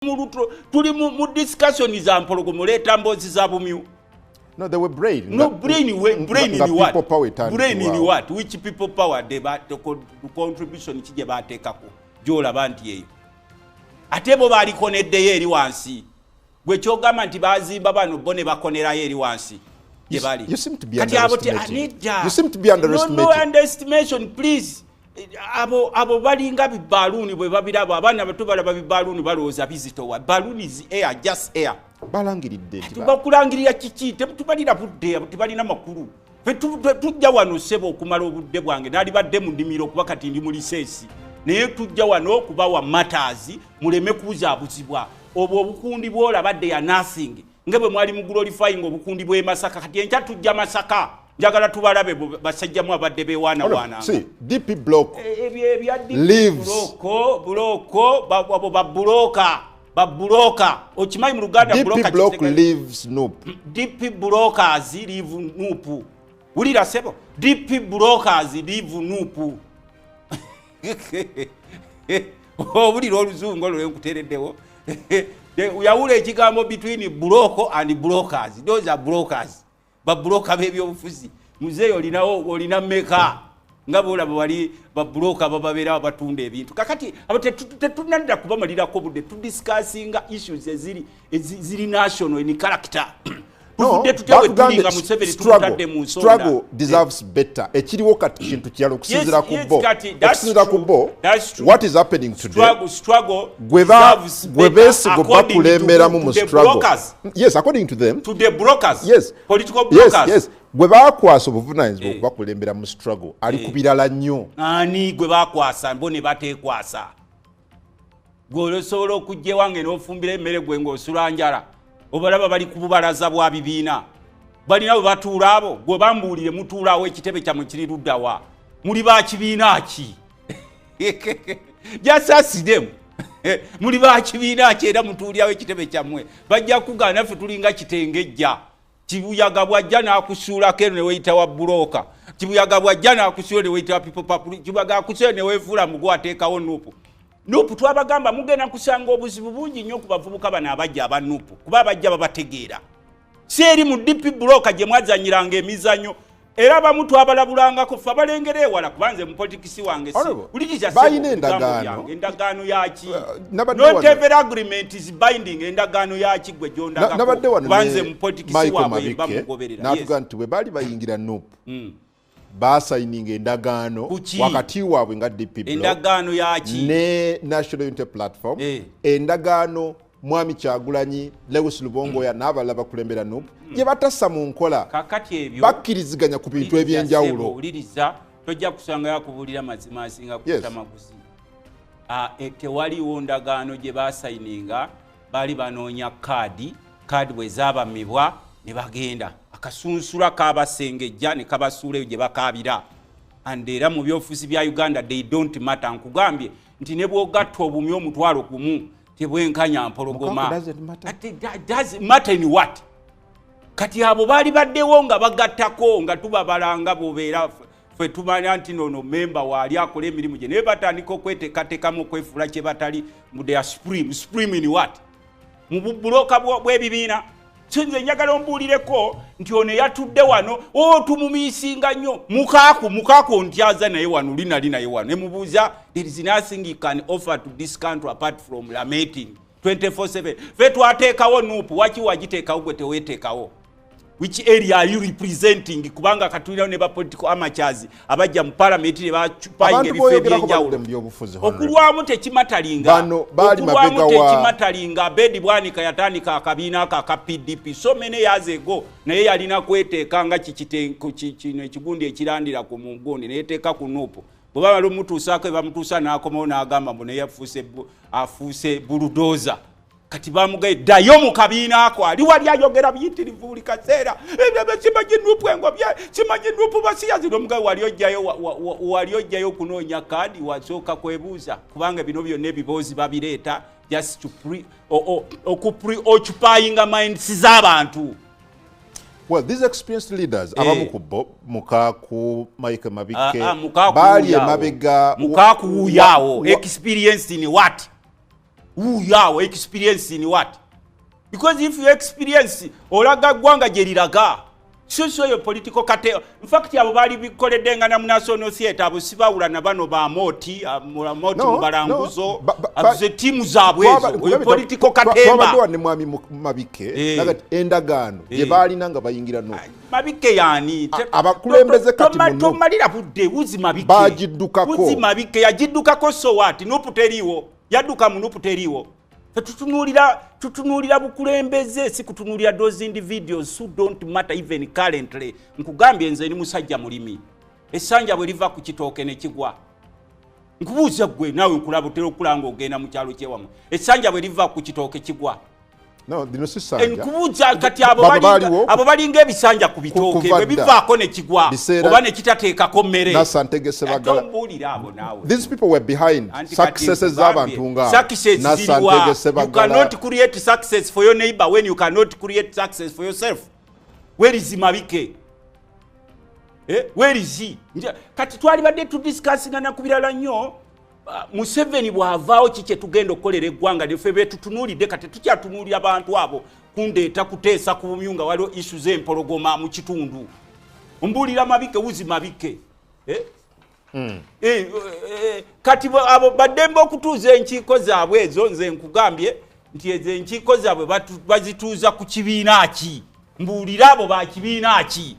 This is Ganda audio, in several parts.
tuli mu discussion za mpologomo leta mbozi za bumyu. No, they were brain. No, brain in what? Brain in wow. what? Which people power the contribution kije batekako. Jola banti yeyo. Atebo bali konedde yeri wansi. Gwe kyogamba nti bazimba bano bone bakonera yeri wansi. You seem to be underestimating. You seem to be underestimating. No underestimation, please. Abo balinga bibaluni bwe babiraba abana bato balaba bibaluni balooza bizitowa. Balloon is air, just air. Balangiridde. Tubakulangirira kiki tetubalira budde tubalina makulu. Fe tujja wano sebo okumala obudde bwange nali badde mu ndimiro kuba kati ndi mu lisensi. Naye tujja wano kubawa matters muleme kuzaabuzibwa. Obwo obukundi bwola badde ya nothing. Ngebe mwali mu glorifying obukundi bwe Masaka kati enkya tujja Masaka. Njagala tubalabe basajjamu abadde bewana wana. See, DP block lives. Buloko babuloka. Ochimanyi mu Luganda DP block lives Nup. DP blockers live Nup. Ulira sebo. DP blockers live Nup. Obulira oluzungu olwo nkutereddewo. Uyawula ekigambo between block and blockers. Those are brokers. Babloka b'ebyobufuzi. Muzeeyo olina meka. Ngabo olaba wali babloka bababeera abatunda ebintu. Kakati tetunadda kubamalirako budde tudiscussinga issues eziri national in character. Struggle deserves better. Ekiriwo kati kintu kyalo okusinzira ku bo. What is happening today? Struggle deserves better bakulemberamu mu struggle. Yes, according to them. To the brokers. Yes. Political brokers. Yes. Gwe bakwasa obuvunanyizibwa okubakulembera mu struggle. Ali kubirala nnyo. Ani gwe bakwasa mbone batekwasa. Gwe osobola okujja wange n'ofumbira emmere gwe ng'osula njala. Obalaba bali kububalaza bwa bibiina. Balina bwe batuula abo gwe bambuulire mutuulaawo ekitebe kyammwe kiri luddawa. Muli ba kibiina ki? Just ask them. Muli ba kibiina ki era mutuulyawo ekitebe kyammwe. Bajja kugaana ffe tulinga kitengejja. Kibuyaga bwajja n'akusuulako eno ne weyita wa buloka. Kibuyaga bwajja n'akusuula ne weyita wa people papuli. Kibuyaga akusuula ne weefuula mugwa ateekawo Nupu. Nupu twabagamba mugenda kusanga obuzibu bungi nnyo ku bavubuka bano abajja aba Nupu kuba abajja babategeera. Si eri mu DP bloka gye mwazanyiranga emizannyo era abamu twabalabulangako ffe abalengera ewala kubanze mu politikisi wange bayina endagaano yaki not every agreement is binding endagaano yaki gwe gyondagako kubanze mu politikisi waabwe bamugoberera n'atuga nti bwe baali bayingira Nupu basayininga endagaano wakati waabwe nga DP block endagaano yaki ne National Unity Platform endagaano Mwami Kyagulanyi Lewis Lubongoya n'abalala bakulembera Nupu gye batassa mu nkola kakati ebyo bakkiriziganya ku bintu ebyenjawulo. Uliriza tojja kusanga yakubulira mazima asinga kuta maguzi. Tewaliwo ndagaano gye basayininga bali banoonya kaadi bwe zaabamibwa ne bagenda akasunsula kabasengejja ne kabasuula gye bakaabira. Era mu byofuzi bya Uganda they don't matter. Nkugambye nti ne bw'ogatta obumyu omutwalo gumu tebwenkanya mpologoma. Does matter in what? Kati abo bali baddewo nga bagattako nga tubabalanga bobeera ffe tumanya nti nono memba waali akola emirimu gye naye batandika okweteekateekamu okwefuula kye batali mu their supreme in what? Mu bubuloka bw'ebibiina. Sinze njagala ombuulireko nti ono yatudde wano tumumiisinga nnyo mukaaku ntyaza naye wano lina naye wano ne mubuuza there is nothing you can offer to this country apart from lamenting 24/7. Fe twateekawo Nupu waki wagiteekawo gwe teweeteekawo? Which area are you representing? Kubanga katulinawo ne ba political amateurs abajja mu parliament ne bapayinga ebifo ebyenjawulo. Okulwamu tekimatalinga. Bedi Bwanika yatandika akabiina aka PDP so many years ago naye yalina kweteeka nga kino ekigundi ekirandira ku mugundi neyeteeka ku Nupu. Bwe baba bamutuusaako bamutuusa n'akomawo n'agamba mbu naye afuuse bulldozer. Kati bamugaye ddayo mu kabiina ako ali wali ayogera biyitirivu buli kaseera simanyi Nupu engobye simanyi Nupu basiyazi n'omugaye wali ojjayo kunoonya kaadi wasooka kwebuuza kubanga bino byonna ebiboozi babireeta just to occupying minds z'abantu. Well, these experienced leaders abamu ku Mukaku Mike Mabike bali emabega Mukaku yawo experienced in what? Yawe experience in what? Because if you experience olaga gwanga jeriraga so your political cartel. In fact abo bali bikoleddenga na national theater abo sibawula na bano ba moti mubalanguzo abuze timu zabwe ezo political cartel twabadde ne mwami Mabike nagati endagaano je bali nanga bayingira no Mabike yani abakulembeze kati muno tomalira budde uzi Mabike bajiddukako uzi Mabike yajiddukako so what nuputeriwo yaduka munuputeriwo tutunulira bukulembeze si kutunulira those individuals who don't matter even currently. Nkugambye nze ni musajja mulimi essanja bwe liva ku kitooke ne kigwa nkubuuza gwe nawe nkulaba otera okulanga ogenda mu kyalo kyewamu essanja bwe liva ku kitooke kigwa no dino si sanja nkubuuza kati abo balinga ebisanja ku bitooke bwe bivaako ne kigwa oba ne kitateekako mmere Nasantegese bagala these people were behind successes z'abantu nga Nasantegese bagala you cannot create success for your neighbor when you cannot create success for yourself. Where is Mabike? Where is he? Kati twali badde tu discussing na kubirala nnyo Museveni bwavaawo kike tugenda okukolera eggwanga lyefe betutunuulidde kati tukyatunuulira abantu abo kundeeta kuteesa ku bumyunga waliwo issues empologoma mu kitundu mbuulira Mabike wuzi Mabike kati abo baddembe okutuuza enkiiko zaabwe ezo nze nkugambye nti ezo enkiiko zaabwe bazituuza ku kibiina ki mbuulira abo ba kibiina ki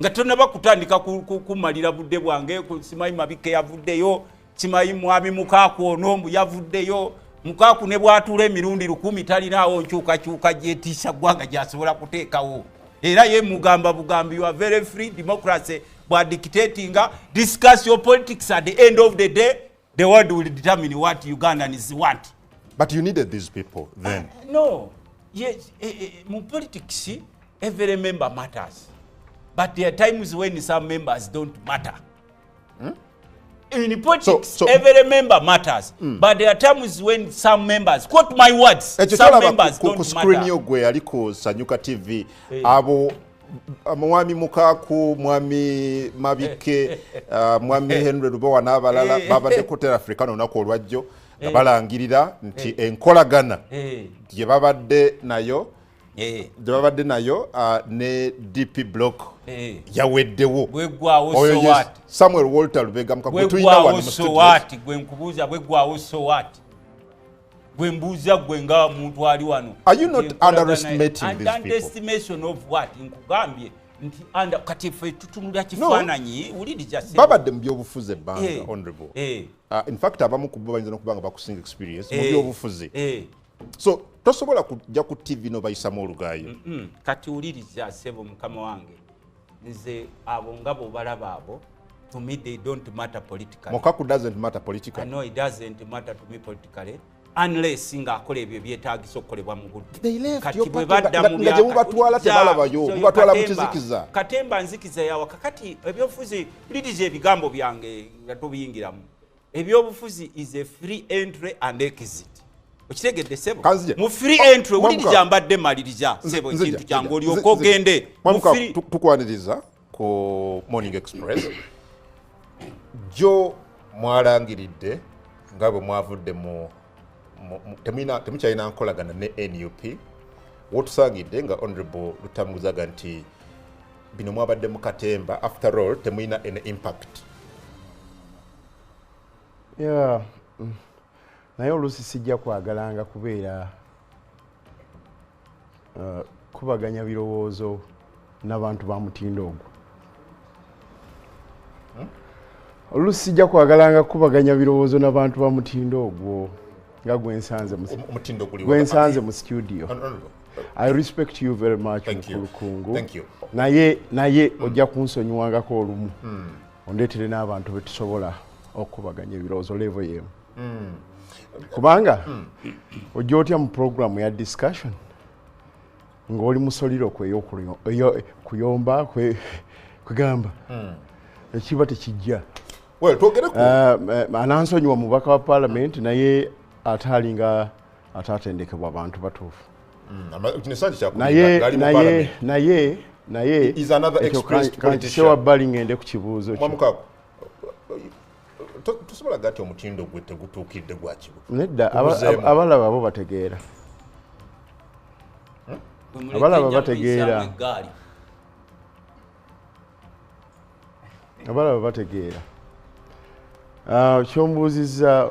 nga tonnaba kutandika kumalira budde bwange simanyi Mabike yavuddeyo simanyi mwami Mukaaku ono yavuddeyo Mukaaku ne bwatuula emirundi 10 talinaawo nkyukakyuka gyetiisa ggwanga gyasobola kuteekawo era ye mugamba bugambi you are very free democracy bwa dictating discuss your politics at the end of the day the world will determine what Ugandans want. But you needed these people then. No, yes, in politics every member matters, but there are times when some members don't matter. In politics, every member matters, but there are times when some members, quote my words, some members don't matter. Screen yo gwe aliko Sanyuka TV, abo mwami Mukaaku, mwami Mabike, mwami Henry Lubowa n'abalala babadde kotera Africano nako olwajjo balangirira nti enkolagana gye babadde nayo ne DP block yaweddewo bwegwawo so what Samuel Walter Lubega mukakutuyina wano so what gwe nkubuuza bwegwawo so what gwe mbuuza gwe nga muntu ali wano. Are you not underestimating these people? Underestimation of what? Nkugambye nti kati ffe tutunulira kifaananyi wuliriza babadde mu byobufuzi ebbanga honorable in fact abamu ku bo bayinza n'okubanga bakusinga experience mu byobufuzi so tosobola kujja ku TV no bayisamu olugaayo kati wuliriza sebo mukama wange nze abo ngabo balaba abo to me they don't matter politically. Mukaaku doesn't matter politically. No, it doesn't matter to me politically unless nga akola ebyo byetaagisa okukolebwa mu budde kati bwe badda mu byaka mubatwala tebalabayo mubatwala mu kizikiza katemba nzikiza yawa kakati ebyobufuzi wuliriza ebigambo byange nga tobiyingiramu ebyobufuzi is a free entry and exit. Okitegedde sebo mu free entry wuliriza mbadde maliriza sebo ekintu kyange olyoka ogende tukwaniriza ku Morning Express jo mwalangiridde nga bwe mwavudde mu temukyalina nkolagana ne NUP wotusangidde nga honorable Lutambuzaga nti bino mwabadde mu katemba after all temuyina an impact. Naye oluusi sijja kwagalanga kubeera kubaganya birowoozo n'abantu ba mutindo ogwo. Oluusi sijja kwagalanga kubaganya birowoozo n'abantu ba mutindo ogwo nga gwensanze mu studio. I respect you very much Mukulukungu. Naye ojja kunsonyiwangako olumu ondeetere n'abantu betusobola okubaganya ebirowoozo level yemu. Kubanga ojja otya mu program ya discussion ng'oli musoliro kuyomba kwegamba ekiba tekijja. Anansonyiwa mubaka wa parliament naye ataalinga ataatendekebwa abantu batuufu. Naye kankisewa bbali ngende ku kibuuzo kyo. tusobola gati omutindo gwe tegutuukidde gwakibu nedda abalaba bo bategeera abalaba bategeera abalaba bategeera kyombuuzizza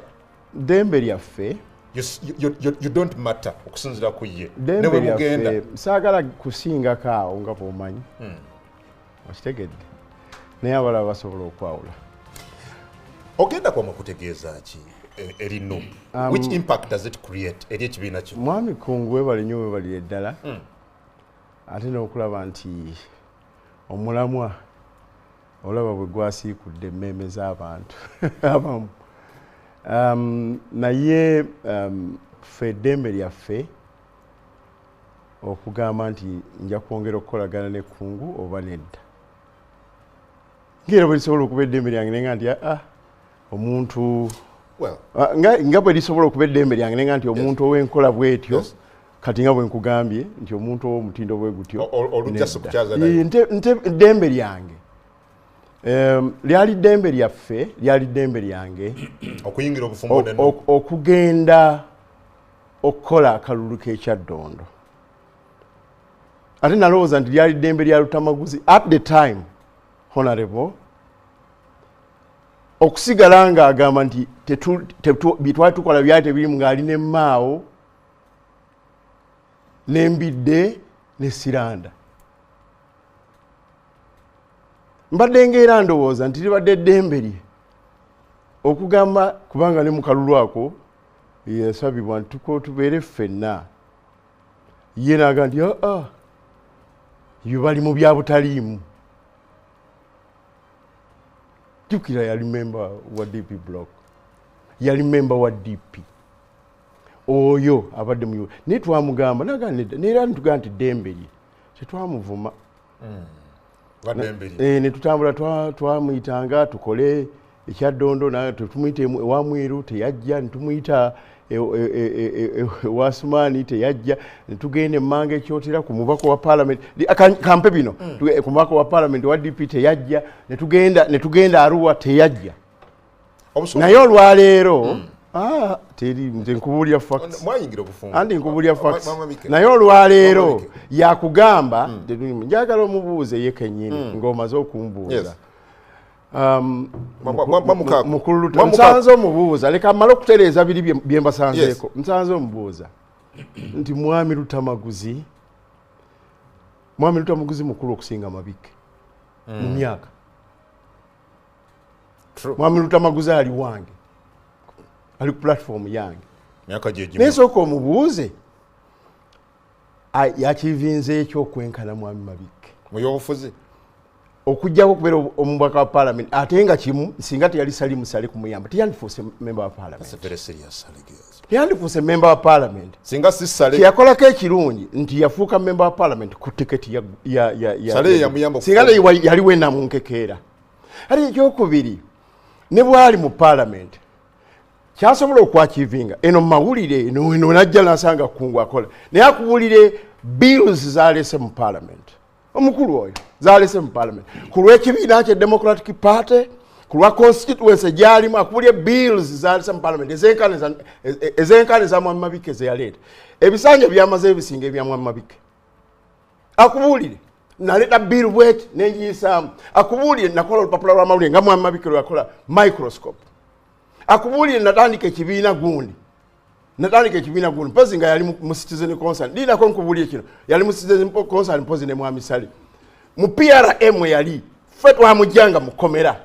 ddembe lyaffe you don't matter okusinzira ku ye ddembe lyaffe saagala kusingako awo nga bw'omanyi okitegedde naye abalaba basobola okwawula ogenda kwama kutegeeza ki erino which impact does it create eri ekibiina kino mwami kungu webale nnyo webalire ddala ate n'okulaba nti omulamwa olaba bwe gwasiikudde emmeeme z'abantu abamu naye ffe eddembe lyaffe okugamba nti nja kwongera okukolagana ne kungu oba nedda ngera bwe lisobola okuba eddembe lyange nenga nti omuntu nga bwe lisobola okuba eddembe lyange nenga nti omuntu ow'enkola bwetyo kati nga bwe nkugambye nti omuntu ow'omutindo bwe gutyo eddembe lyange lyali ddembe lyaffe lyali ddembe lyange okuyingira obufumbo okugenda okukola akalulu k'ekyaddondo ate nalowooza nti lyali ddembe lya Lutamaguzi at the time honorable okusigala ng'agamba nti byetwali tukola byali tebirimu ng'ali ne Mao n'Embidde ne Siranda mbadde ng'era ndowooza nti libadde eddembe lye okugamba kubanga ne mu kalulu ako yasabibwa nti tubeere ffenna ye n'aga nti yo bali mu bya butaliimu jjukira yali memba wa DP block yali memba wa DP oyo abadde mu naye twamugamba neera nitugamba nti ddembe lye tetwamuvuma ne tutambula twamuyitanga tukole ekyaddondo tumuyita ewamweru teyajja netumuyita Wasumani teyajja netugenda emmanga ekyotera ku mubaka wa parliament kampe bino ku mubaka wa parliament wa DP teyajja netugenda Arua teyajja naye olwaleero teri nze nkubuulira facts andi nkubuulira facts naye olwaleero yakugamba njagala omubuuze ye kennyini ng'omaze okumbuuza nsanze omubuuza leka mmale okutereeza biri bye mbasanzeeko nsanze omubuuza nti mwami Lutamaguzi mukulu okusinga Mabike mu myaka mwami Lutamaguzi ali wange ali ku platform yange naye sooka omubuuze yakivinze ekyokwenkana mwami Mabike muyobufuzi okujjako okubeera omubaka wa parliament ate nga kimu singa teyali sali musale kumuyamba teyandifuuse member wa parliament teyandifuuse member wa parliament singa si sale teyakolako ekirungi nti yafuuka member wa parliament ku tiketi singa yaliwo enamunkekeera ate ekyokubiri ne bwali mu parliament kyasobola okwakivinga eno mawulire eno najja nasanga kungu akola naye akubulire bills zalese mu parliament omukulu oyo zalese mu parliament ku lw'ekibiina kye Democratic Party ku lwa constituency gyalimu akubulye bills zalese mu parliament ezenkane za Mwami Mabike zeyaleeta ebisanja byamaze ebisinga ebya Mwami Mabike akubulire naleta bill bwet nenjiyisaamu akubulire nakola olupapula lw'amawulire nga Mwami Mabike lwakola microscope akubulire natandika ekibiina gundi mpozi nga yali mu citizen concern linako nkubulire kino yali mu citizen concern mpozi ne Mwami Sali mu PRM yali ffe twamujjanga mukomera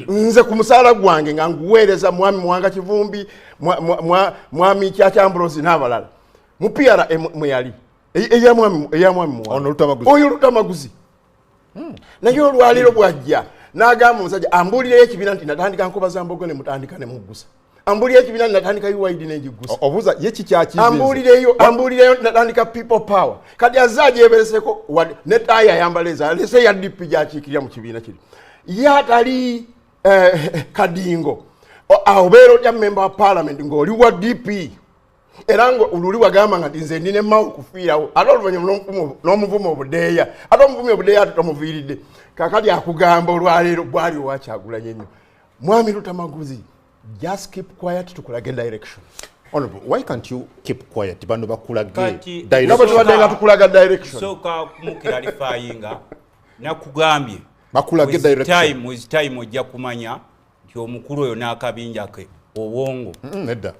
nze ku musaala gwange nga nguweereza Mwami Muwanga Kivumbi Mwami Kyakyambrosi n'abalala mu PRM yali eya Mwami Muwanga oyo Lutamaguzi naye olwaliro bwajja n'agamba omusajja ambuulireyo ekibiina nti natandika Nkobaza Mbogo ne mutandika ne muggusa ambuulireyo ekibiina natandika UID n'engiggusa obuuza ye kikyakivinze ambuulireyo natandika People Power kati azaaje yebereseko ne taaya ayambaleeza alese ya DP gyakiikirira mu kibiina kiri ye atali kadingo obeera otya member wa parliament ng'oli wa DP era ng'oluli wagamba nga nze ndine Mao okufiirawo ate oluvannyuma n'omuvuma obudeeya ate omuvumi obudeeya ate tomuviiridde kakati akugamba olwaleero bwali owakyagulanyo nnyo Mwami Lutamaguzi, just keep quiet to kulage direction. Honorable, why can't you keep quiet? Bano bakulage direction. Soka kumukiralifayinga nakugambye bakulage direction. With time ojja kumanya nti omukulu oyo n'akabinja ke obwongo. Nedda.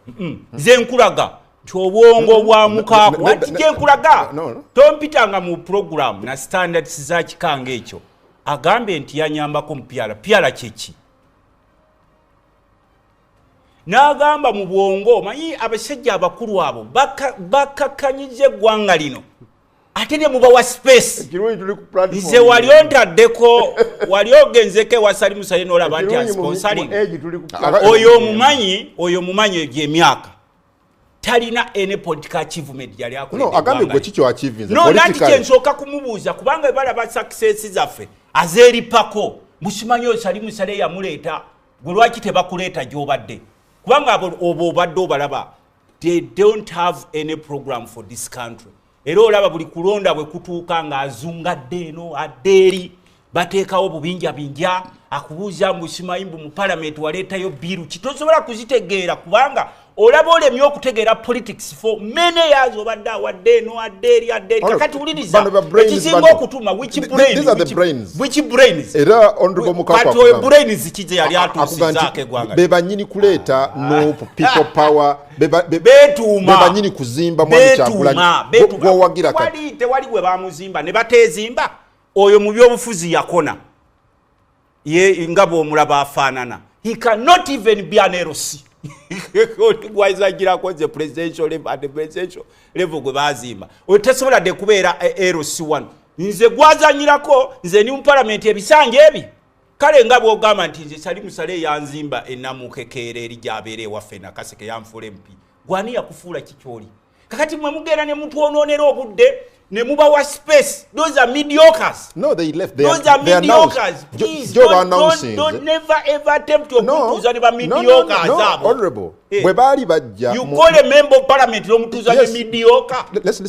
Nze nkulaga nti obwongo bwa mukaako wati gye nkulaga. Tompitanga mu program na standards za kikanga ekyo. Agambe nti yanyambako mupiala. Piala kyeki. N'agamba mu bwongo manyi abasajja abakulu abo bakakanyize eggwanga lino ate ne mubawa space nze wali ontaddeko wali ogenzeko ewasali musale n'olaba nti sponsoring oyo mumanyi egy'emyaka talina ene political achievement yali agambe gwe kikyo achieve nanti kyensooka kumubuuza kubanga balaba success zaffe azeeripako musimanyi osali musale yamuleeta gwe lwaki tebakuleeta gy'obadde kubanga obo obadde obalaba they don't have any program for this country era olaba buli kulonda bwe kutuuka ng'azungadde eno adde eri bateekawo bubinjabinja akubuuza musimayimbu mu parliament waleetayo biiru kitosobola kuzitegeera kubanga olaba olemye okutegeera politics for many years obadde awadde eno adde eri kakati wuliriza ekisinga okutuma which brains era honorable Mukaku brains kize yali atuusizaako eggwanga be banyini kuleeta no people power betuuma be banyini kuzimba mwami Kyagulanyi gwowagira kati tewali gwe bamuzimba ne bateezimba oyo mu byobufuzi yakona ye nga bw'omulaba afaanana he cannot even be an LC gwazagirako the presidential level at the presidential level gwe bazimba oyo tesobola de kubeera LC1 nze gwazanyirako nze ni mu parliament ebisanja ebi kale nga bw'ogamba nti nze sali musale yanzimba ennamukekeera eri gy'abeera ewaffe nakaseke yanfuula MP gwani yakufuula kikyoli kakati mwe mugenda ne mutwonoonera obudde ne mubawa space. Those are mediocres. No, they left. Those are mediocres. Please don't never ever attempt to kutuza ne ba mediocres. No, honorable. Bwe bali bajja. You call a member of parliament lomutuza ne mediocre.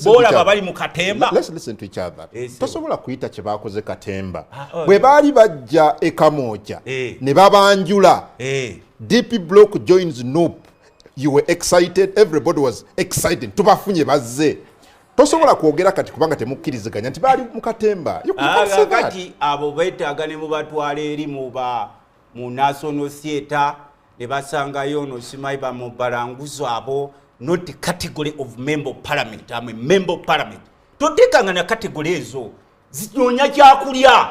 Bola babali mu katemba. Let's listen to each other. Tosobola kuyita kye bakoze katemba. Bwe bali bajja ekamoja ne babanjula. DP block joins NUP. You were excited. Everybody was excited. Tubafunye bazze. Tosobola kwogera kati kubanga temukkiriziganya nti bali mu katemba. Kati abo beetaaga ne mubatwala eri mu National Theatre ne basangayo no simayiba mu balanguzo abo not the category of member of parliament. I'm a member of parliament. Totekanga na category ezo zinyonya kyakulya.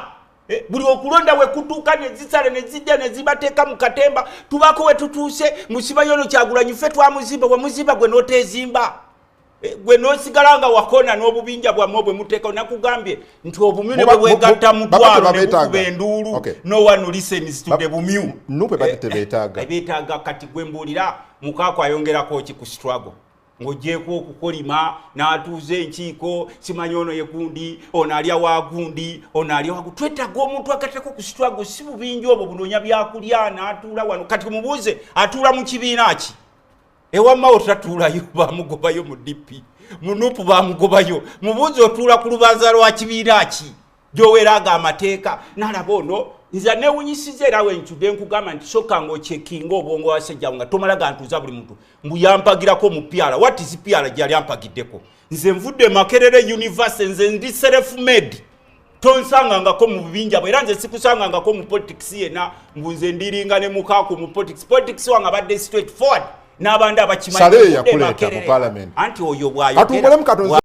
Buli okulonda we kutuuka ne zisale ne zijja ne zibateeka mu katemba tubako we tutuuse musibayo no Kyagulanyi ffe twamuzimba we muzimba gwe n'oteezimba. Gwe nosigalanga wakona n'obubinja bwammwe bwe muteeka nakugambye nti obumyu bwe bwegatta mu ddwalo ne bukuba enduulu no one listens to the bumyu nupe batebeetaaga beetaaga kati gwe mbuulira Mukaku ayongerako ki ku struggle ng'ogyeko okukolima n'atuuza enkiiko simanyi ono ye gundi ono alya wa gundi ono alya wa gundi twetaaga omuntu agattako ku struggle si bubinja obwo bunoonya byakulya n'atuula wano kati mubuuze atuula mu kibiina ki Ewamma otatuulayo bamugobayo mu DP munupu bamugobayo mubuuzi otuula ku lubanza lwa kibiina ki gy'oweeraga amateeka n'alaba ono nze neewunyisiza era wenkyudde nkugamba nti soka ng'okyekinga obwongo wasajja nga tomala gantuuza buli muntu mbuyampagirako mu pyala what is pyala gyali ampagiddeko nze nvudde Makerere University nze ndi self-made tonsangangako mu bibinja bwe era nze sikusangangako mu politics yena mbunze ndiringa ne Mukaku mu politics wanga badde straight forward n'abandi abakimanyi Sale yakuleeta mu parliament anti oyo bwayo atungole mu Katonzi